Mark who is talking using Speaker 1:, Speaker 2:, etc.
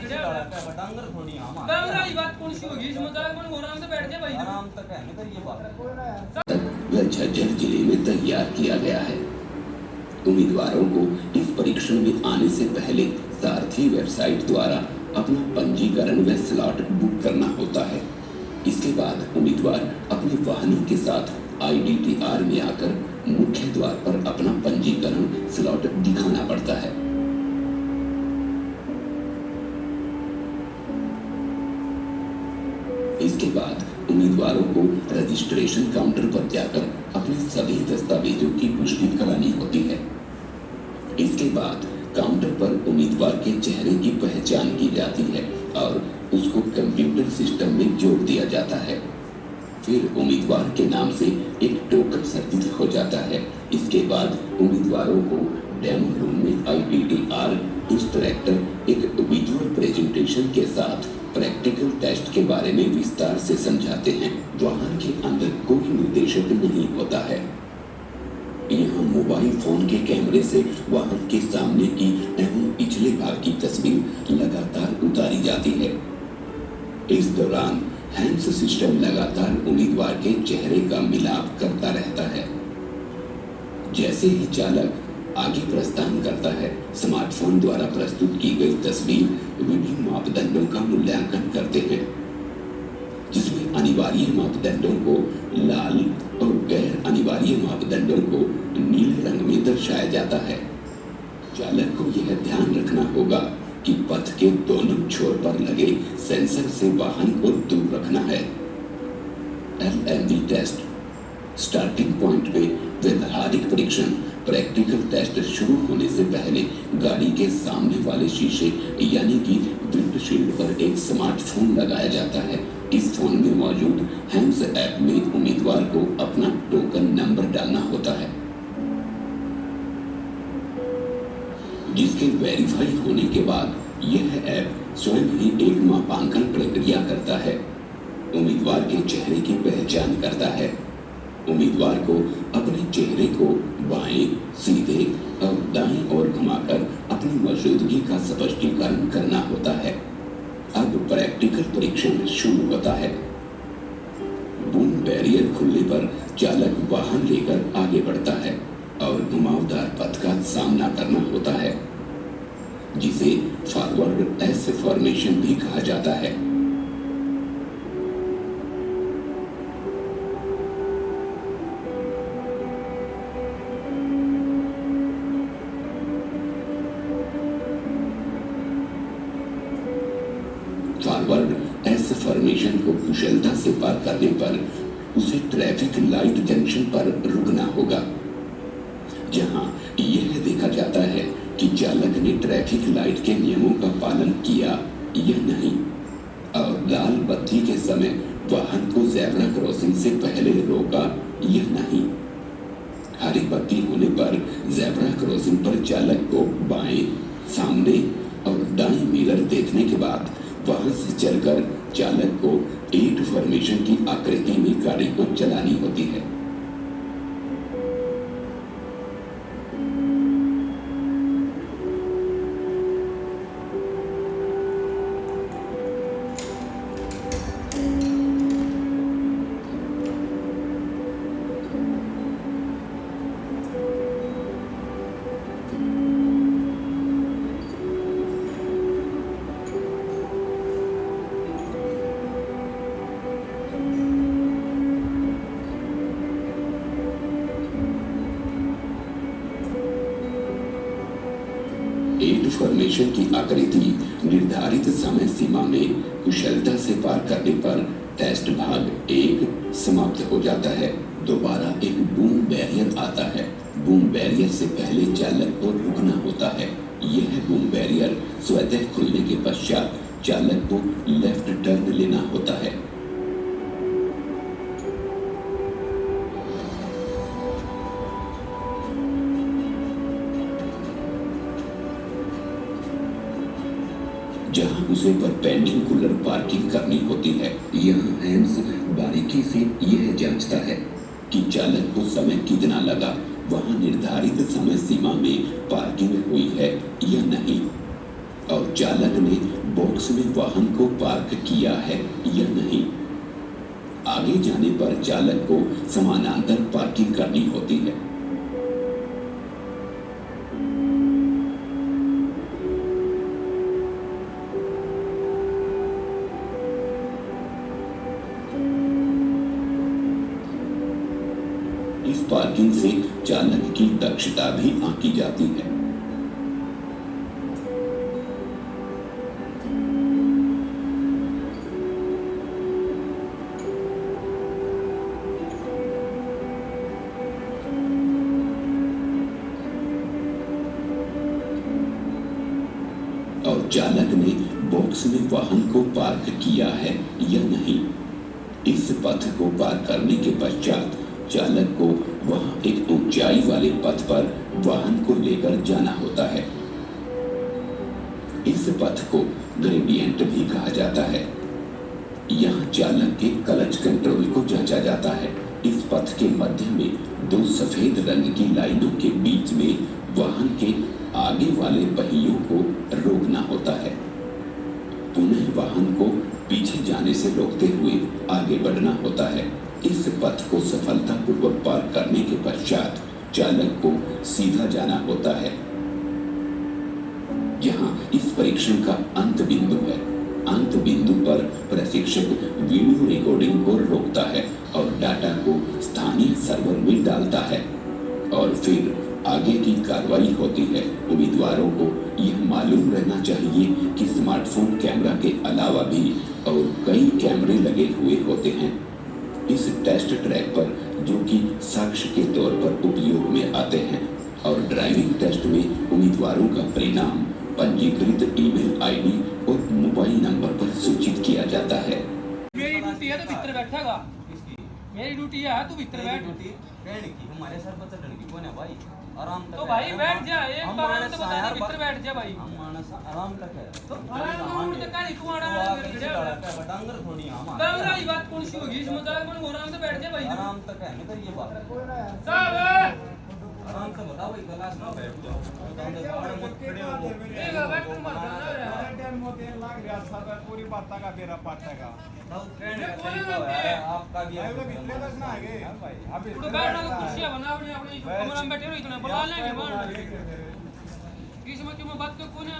Speaker 1: जा
Speaker 2: डांगर थोड़ी हम
Speaker 1: कैमरा की बात कौन सी होगी इस मजाक में आराम से बैठ जा भाई
Speaker 2: आराम तक है ना ये बात
Speaker 3: वह झज्जर जिले में तैयार किया गया है। उम्मीदवारों को इस परीक्षण में आने से पहले सारथी वेबसाइट द्वारा अपना पंजीकरण व स्लॉट बुक करना होता है। इसके बाद उम्मीदवार अपने वाहनों के साथ IDTR में आकर मुख्य द्वार पर अपना पंजीकरण स्लॉट दिखाना पड़ता है। इसके बाद उम्मीदवारों को रजिस्ट्रेशन काउंटर पर जाकर अपने सभी दस्तावेजों की पुष्टि करानी होती है। इसके बाद काउंटर पर उम्मीदवार के चेहरे की पहचान की जाती है और उसको कंप्यूटर सिस्टम में जोड़ दिया जाता है। फिर उम्मीदवार के नाम से एक टोकन सर्विस हो जाता है। इसके बाद उम्मीदवारों को डेमो रूम में IDTR इंस्ट्रक्टर एक विजुअल प्रेजेंटेशन के साथ प्रैक्टिकल टेस्ट के बारे में विस्तार से समझाते हैं। वाहन के अंदर कोई निर्देशक नहीं होता है। यहाँ मोबाइल फोन के कैमरे से वाहन के सामने की एवं पिछले भाग की तस्वीर लगातार उतारी जाती है। इस दौरान हैंड्स सिस्टम लगातार उम्मीदवार के चेहरे का मिलाप करता रहता है। जैसे ही चालक आगे प्रस्थान करता है, स्मार्टफोन द्वारा प्रस्तुत की गई तस्वीर विभिन्न मापदंडों का मूल्यांकन करते हैं, जिसमें अनिवार्य मापदंडों को लाल और गैर अनिवार्य मापदंडों को नीले रंग में दर्शाया जाता है। चालक को यह ध्यान रखना होगा कि पथ के दोनों छोर पर लगे सेंसर से वाहन को दूर रखना है। LMV टेस्ट स्टार्टिंग पॉइंट पे व्यवहारिक परीक्षण प्रैक्टिकल टेस्ट शुरू होने से पहले गाड़ी के सामने वाले शीशे यानी कि विंडशील्ड पर एक स्मार्टफोन लगाया जाता है। इस फोन में मौजूद हैंड्स ऐप में उम्मीदवार को अपना टोकन नंबर डालना होता है, जिसके वेरीफाई होने के बाद यह ऐप स्वयं ही एक मापांकन प्रक्रिया करता है। उम्मीदवार के चेहरे की पहचान करता है। उम्मीदवार को अपने चेहरे को बाएं, सीधे और दाएं ओर घुमाकर अपनी मौजूदगी का स्पष्टीकरण करना होता है। अब प्रैक्टिकल परीक्षण शुरू होता है। बूम बैरियर खुलने पर चालक वाहन लेकर आगे बढ़ता है और घुमावदार पथ का सामना करना होता है, जिसे फॉरवर्ड एस फॉर्मेशन भी कहा जाता है। फॉरवर्ड एस फॉर्मेशन को कुशलता से पार करने पर उसे ट्रैफिक लाइट जंक्शन पर रुकना होगा, जहां यह देखा जाता है कि चालक ने ट्रैफिक लाइट के नियमों का पालन किया या नहीं और लाल बत्ती के समय वाहन को ज़ेब्रा क्रॉसिंग से पहले रोका या नहीं। हरी बत्ती होने पर ज़ेब्रा क्रॉसिंग पर चालक को बाएं, सामने और दाएं मिरर देखने के बाद वहां से चलकर चालक को 8 फॉर्मेशन की आकृति में गाड़ी को चलानी होती है। फॉर्मेशन की आकृति निर्धारित समय सीमा में कुशलता से पार करने पर टेस्ट भाग 1 समाप्त हो जाता है। दोबारा एक बूम बैरियर आता है। बूम बैरियर से पहले चालक को रुकना होता है। यह बूम बैरियर स्वतः खुलने के पश्चात चालक को लेफ्ट टर्न लेना होता है। जहां उसे परपेंडिकुलर पार्किंग करनी होती है, यहाँ हैंड्स बारीकी से यह जांचता है कि चालक को समय कितना लगा, वहां निर्धारित समय सीमा में पार्किंग हुई है या नहीं, और चालक ने बॉक्स में वाहन को पार्क किया है या नहीं। आगे जाने पर चालक को समानांतर पार्किंग करनी होती है। इस पार्किंग से चालक की दक्षता भी आंकी जाती है। और चालक ने बॉक्स में वाहन को पार्क किया है या नहीं। इस पथ को पार करने के पश्चात चालक को वहां एक ऊंचाई वाले पथ पर वाहन को लेकर जाना होता है। इस पथ को ग्रेडियंट भी कहा जाता है। यहाँ चालक के क्लच कंट्रोल को जांचा जाता है। इस पथ के मध्य में दो सफेद रंग की लाइनों के बीच में वाहन के आगे वाले पहियों को रोकना होता है। पुनः वाहन को पीछे जाने से रोकते हुए आगे बढ़ना होता है। इस पथ को सफलतापूर्वक पार करने के पश्चात चालक को सीधा जाना होता है। यहाँ इस परीक्षण का अंत बिंदु है। अंत बिंदु पर प्रशिक्षक वीडियो रिकॉर्डिंग को रोकता है और डाटा को स्थानीय सर्वर में डालता है और फिर आगे की कार्रवाई होती है। उम्मीदवारों को यह मालूम रहना चाहिए कि स्मार्टफोन कैमरा के अलावा भी और कई कैमरे लगे हुए होते हैं। इस टेस्ट ट्रैक पर जो कि साक्ष्य के तौर पर उपयोग में आते हैं और ड्राइविंग टेस्ट में उम्मीदवारों का परिणाम पंजीकृत ईमेल आईडी और मोबाइल नंबर पर सूचित किया जाता है।
Speaker 1: मेरी ड्यूटी है तो भीतर बैठेगा।
Speaker 2: किसकी?
Speaker 1: मेरी ड्यूटी है तू भीतर बैठ।
Speaker 2: ड्यूटी ट्रेन की हमारे सर पर चढ़ने की कौन है भाई? आराम तक
Speaker 1: तो
Speaker 2: है।
Speaker 1: भाई बैठ जा, एक
Speaker 2: हम
Speaker 1: बार
Speaker 2: मानस
Speaker 1: तो बता
Speaker 2: यार
Speaker 1: दे भीतर बैठ जा भाई।
Speaker 2: हम मानस आराम तक है।
Speaker 1: तो आराम से का तू आड़ा
Speaker 2: डांगर थोड़ी हम
Speaker 1: कैमरा ही बात कौन सी होगी इसमें तो मन आराम से बैठ जा भाई।
Speaker 2: आराम तक है ना ये बात।
Speaker 1: साहब
Speaker 2: आराम से बताओ भाई क्लास में बैठ जाओ। मत खड़े हो।
Speaker 1: एक बैठ तुम मत ना रे।
Speaker 4: टाइम होते हैं लाग रहा सब पूरी बात का मेरा पाटा का
Speaker 2: तब ट्रेन का तरीका है आपका भी
Speaker 4: आयो तो कितने तक ना आगे भाई अभी
Speaker 1: तू बैठना तो कुर्सियां बना अपनी अपनी कमरा में बैठे रहो इतना बुला लेंगे बाहर। किस में क्यों बात कर कौन है?